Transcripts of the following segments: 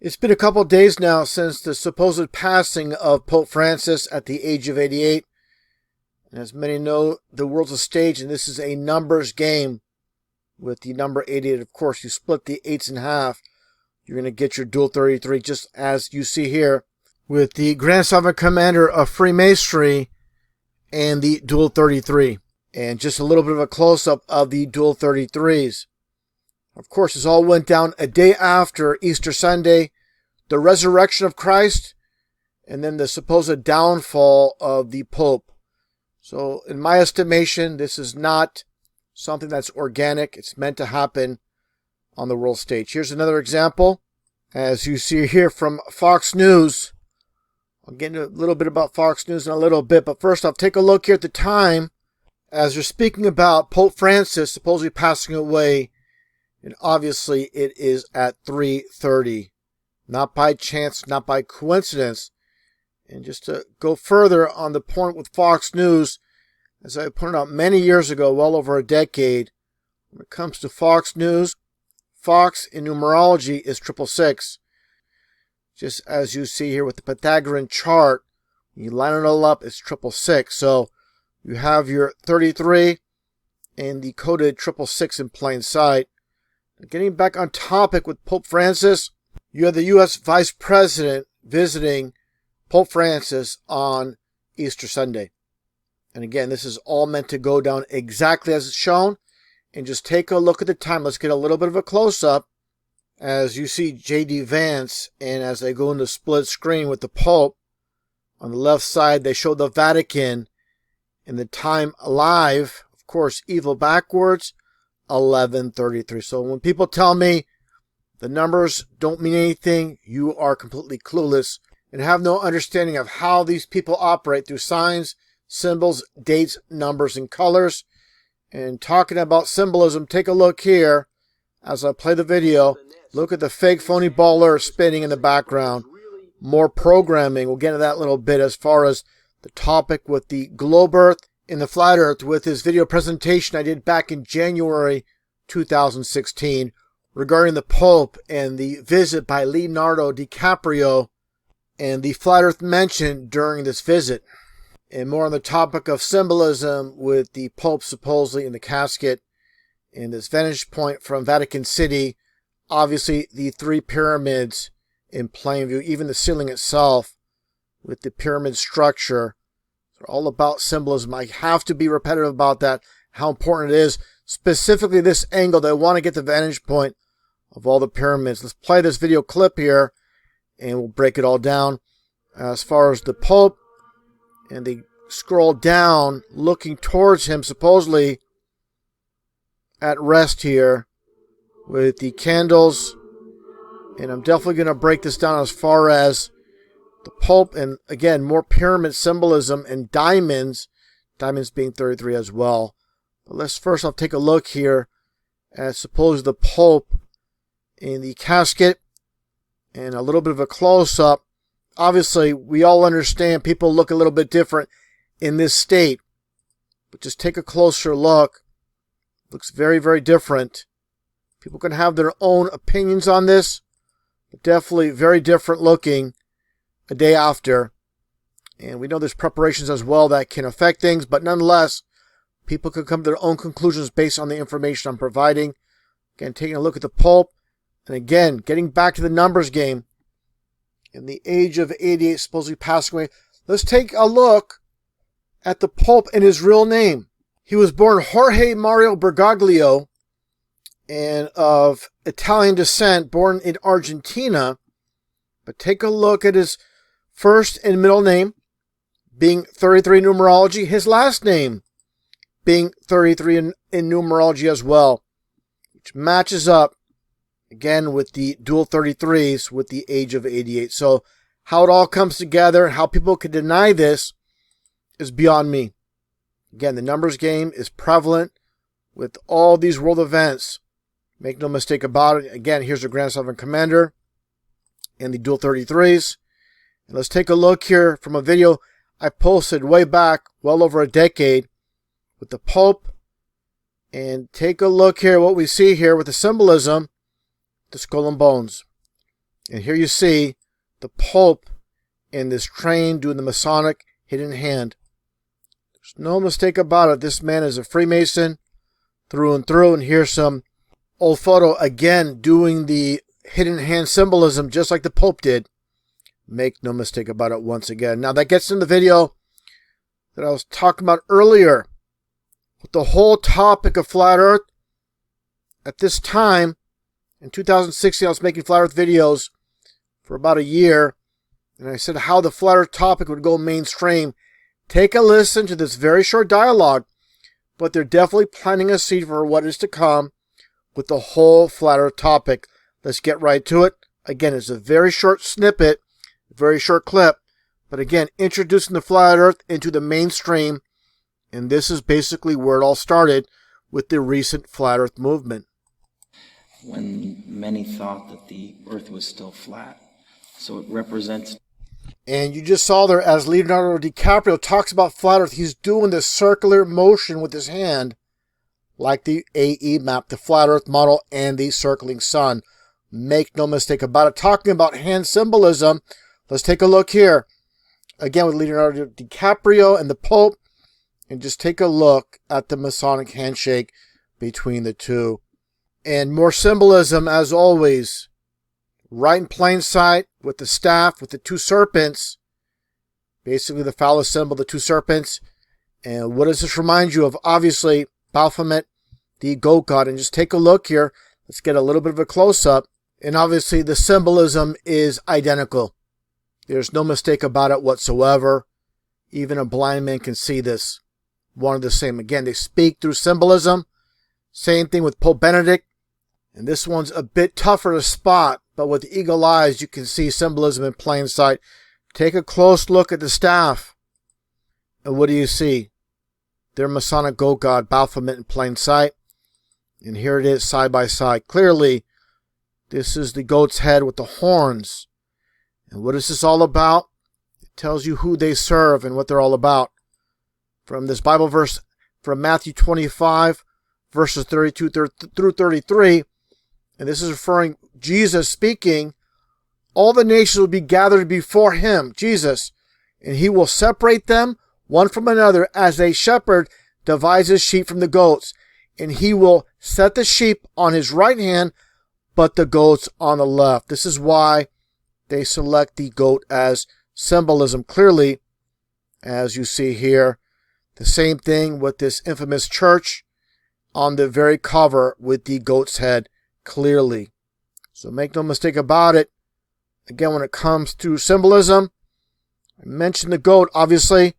It's been a couple days now since the supposed passing of Pope Francis at the age of 88. And as many know, the world's a stage, and this is a numbers game. With the number 88, of course, you split the 8s in half. You're going to get your dual 33, just as you see here, with the Grand Sovereign Commander of Freemasonry and the dual 33. And just a little bit of a close-up of the dual 33s. Of course, this all went down a day after Easter Sunday, the resurrection of Christ, and then the supposed downfall of the Pope. So, in my estimation, this is not something that's organic. It's meant to happen on the world stage. Here's another example. As you see here from Fox News. I'll get into a little bit about Fox News in a little bit, but first off, take a look here at the time as they're speaking about Pope Francis supposedly passing away. And obviously it is at 3:30. Not by chance, not by coincidence. And just to go further on the point with Fox News, as I pointed out many years ago, well over a decade, when it comes to Fox News, Fox in numerology is 666. Just as you see here with the Pythagorean chart, when you line it all up, it's 666. So you have your 33 and the coded 666 in plain sight. Getting back on topic with Pope Francis, you have the U.S. Vice President visiting Pope Francis on Easter Sunday. And again, this is all meant to go down exactly as it's shown. And just take a look at the time. Let's get a little bit of a close-up as you see J.D. Vance, and as they go into split screen with the Pope. On the left side, they show the Vatican and the time live. Of course, evil backwards. 11:33. So when people tell me the numbers don't mean anything, you are completely clueless and have no understanding of how these people operate through signs, symbols, dates, numbers, and colors. And talking about symbolism, take a look here as I play the video. Look at the fake phony baller spinning in the background. More programming. We'll get into that a little bit as far as the topic with the globe earth in the flat earth with his video presentation I did back in January 2016 regarding the Pope and the visit by Leonardo DiCaprio and the flat earth mentioned during this visit. And more on the topic of symbolism with the Pope supposedly in the casket and this vantage point from Vatican City. Obviously the three pyramids in plain view, even the ceiling itself with the pyramid structure. All about symbolism. I have to be repetitive about that, how important it is. Specifically this angle, they want to get the vantage point of all the pyramids. Let's play this video clip here, and we'll break it all down. As far as the Pope, and they scroll down, looking towards him, supposedly at rest here, with the candles. And I'm definitely going to break this down as far as the Pope, and again, more pyramid symbolism and diamonds being 33 as well. But let's first off take a look here at suppose the Pope in the casket and a little bit of a close-up. Obviously, we all understand people look a little bit different in this state, but just take a closer look. Looks very, very different. People can have their own opinions on this, but definitely very different looking a day after. And we know there's preparations as well that can affect things, but nonetheless, people can come to their own conclusions based on the information I'm providing. Again, taking a look at the Pope, and again, getting back to the numbers game. In the age of 88, supposedly passing away. Let's take a look at the Pope and his real name. He was born Jorge Mario Bergoglio, and of Italian descent, born in Argentina. But take a look at his first and middle name being 33 numerology, his last name being 33 in numerology as well, which matches up again with the dual 33s with the age of 88. So how it all comes together and how people could deny this is beyond me. Again, the numbers game is prevalent with all these world events. Make no mistake about it. Again, here's the Grand Sovereign Commander and the dual 33s. And let's take a look here from a video I posted way back, well over a decade, with the Pope. And take a look here, what we see here with the symbolism, the skull and bones. And here you see the Pope in this train doing the Masonic hidden hand. There's no mistake about it. This man is a Freemason through and through. And here's some old photo again doing the hidden hand symbolism just like the Pope did. Make no mistake about it once again. Now that gets into the video that I was talking about earlier with the whole topic of Flat Earth. At this time, in 2016, I was making Flat Earth videos for about a year, and I said how the Flat Earth topic would go mainstream. Take a listen to this very short dialogue, but they're definitely planting a seed for what is to come with the whole Flat Earth topic. Let's get right to it. Again, it's a very short snippet, very short clip, but again, introducing the Flat Earth into the mainstream, and this is basically where it all started with the recent Flat Earth movement. When many thought that the Earth was still flat. So it represents... And you just saw there, as Leonardo DiCaprio talks about Flat Earth, he's doing this circular motion with his hand, like the AE map, the Flat Earth model, and the circling sun. Make no mistake about it. Talking about hand symbolism, let's take a look here. Again with Leonardo DiCaprio and the Pope, and just take a look at the Masonic handshake between the two. And more symbolism, as always, right in plain sight with the staff, with the two serpents. Basically the phallus symbol, the two serpents. And what does this remind you of? Obviously, Baphomet, the goat god. And just take a look here. Let's get a little bit of a close-up. And obviously the symbolism is identical. There's no mistake about it whatsoever. Even a blind man can see this. One and the same. Again, they speak through symbolism. Same thing with Pope Benedict. And this one's a bit tougher to spot, but with the eagle eyes, you can see symbolism in plain sight. Take a close look at the staff. And what do you see? Their Masonic goat god, Baphomet, in plain sight. And here it is side by side. Clearly, this is the goat's head with the horns. And what is this all about? It tells you who they serve and what they're all about. From this Bible verse from Matthew 25, verses 32 through 33, and this is referring Jesus speaking, all the nations will be gathered before him, Jesus, and he will separate them one from another as a shepherd divides his sheep from the goats. And he will set the sheep on his right hand, but the goats on the left. This is why they select the goat as symbolism. Clearly, as you see here, the same thing with this infamous church on the very cover with the goat's head clearly. So make no mistake about it. Again, when it comes to symbolism, I mentioned the goat, obviously.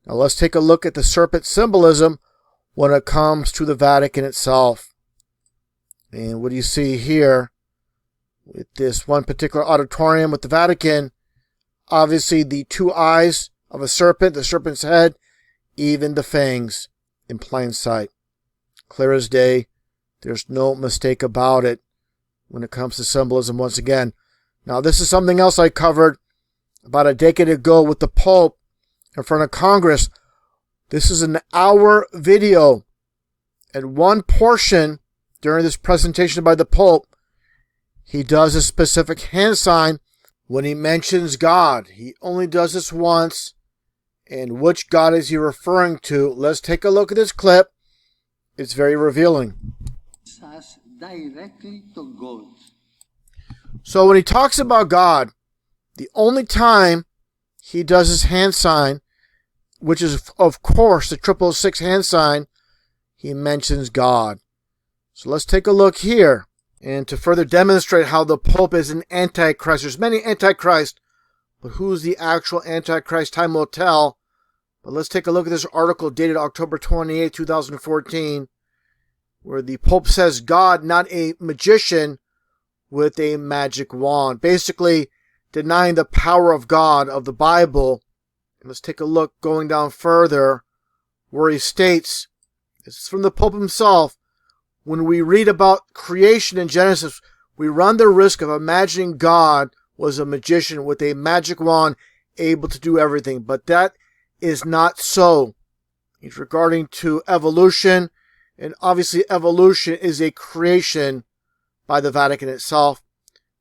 Now let's take a look at the serpent symbolism when it comes to the Vatican itself. And what do you see here with this one particular auditorium with the Vatican? Obviously the two eyes of a serpent, the serpent's head, even the fangs in plain sight. Clear as day. There's no mistake about it when it comes to symbolism once again. Now this is something else I covered about a decade ago with the Pope in front of Congress. This is an hour video. And one portion during this presentation by the Pope, he does a specific hand sign when he mentions God. He only does this once. And which God is he referring to? Let's take a look at this clip. It's very revealing. Directly to God. So when he talks about God, the only time he does his hand sign, which is of course the 666 hand sign, he mentions God. So let's take a look here. And to further demonstrate how the Pope is an antichrist, there's many antichrists, but who's the actual antichrist, time will tell. But let's take a look at this article dated October 28, 2014, where the Pope says God, not a magician with a magic wand. Basically denying the power of God of the Bible. And let's take a look going down further where he states, this is from the Pope himself, when we read about creation in Genesis, we run the risk of imagining God was a magician with a magic wand able to do everything. But that is not so. It's regarding to evolution. And obviously evolution is a creation by the Vatican itself.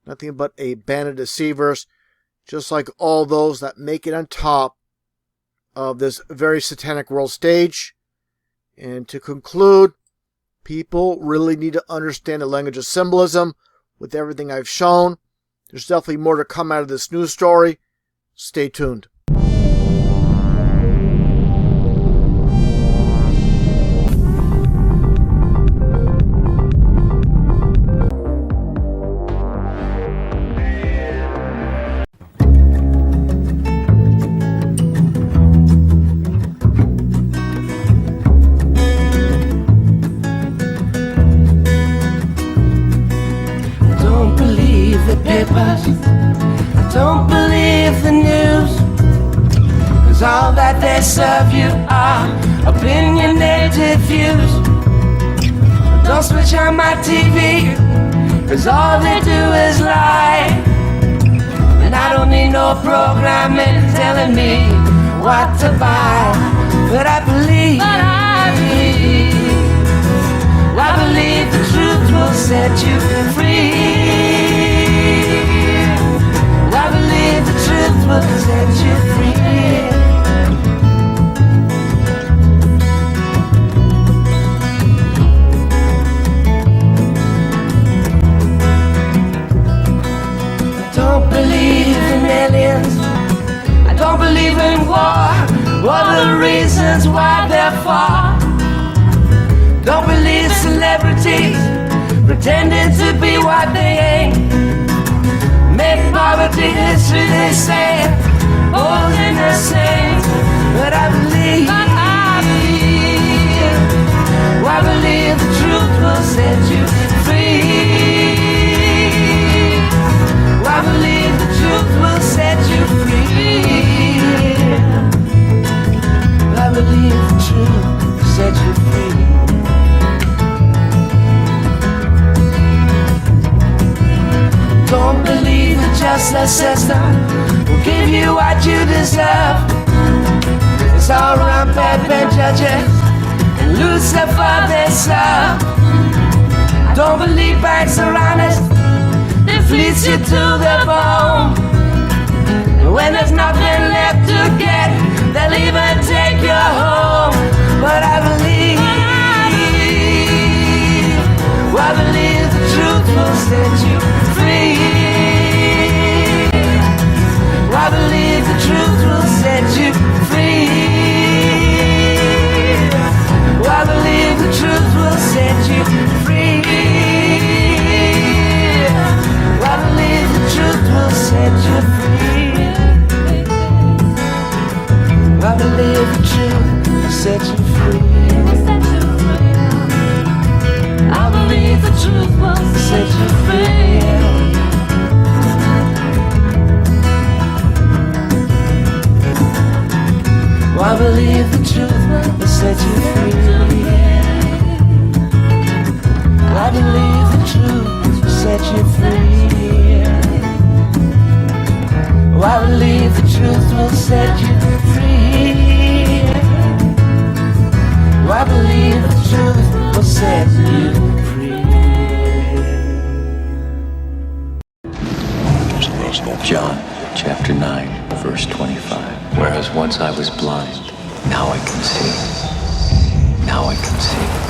nothing but a band of deceivers, just like all those that make it on top of this very satanic world stage. And to conclude, people really need to understand the language of symbolism with everything I've shown. There's definitely more to come out of this news story. Stay tuned. I don't believe the news, 'cause all that they serve you are opinionated views. Don't switch on my TV, 'cause all they do is lie. And I don't need no programming telling me what to buy. But I believe the truth will set you free. I believe the truth will set you free. I don't believe in aliens. I don't believe in war. What are the reasons why they're for? Don't believe celebrities pretending to be what they ain't. Make poverty history, they say, all in the same. But I believe the truth will set you free. I believe the truth will set you free. I believe the truth will set you free. Don't believe the justice system will give you what you deserve. It's all rampant judges and Lucifer they serve. Don't believe banks are honest, they fleece you to the bone. When there's nothing left to get, they'll even take you home. But I believe the truth will set you free. I believe the truth will set you free. I believe the truth will set you free. I believe the truth will set you free. I believe the truth will set you free. I believe the truth will set you free. I believe the truth will set you free. I believe the truth will set you free. I believe the truth will set you free. I believe the truth will set you free. John chapter 9, verse 25. Whereas once I was blind, now I can see. Now I can see.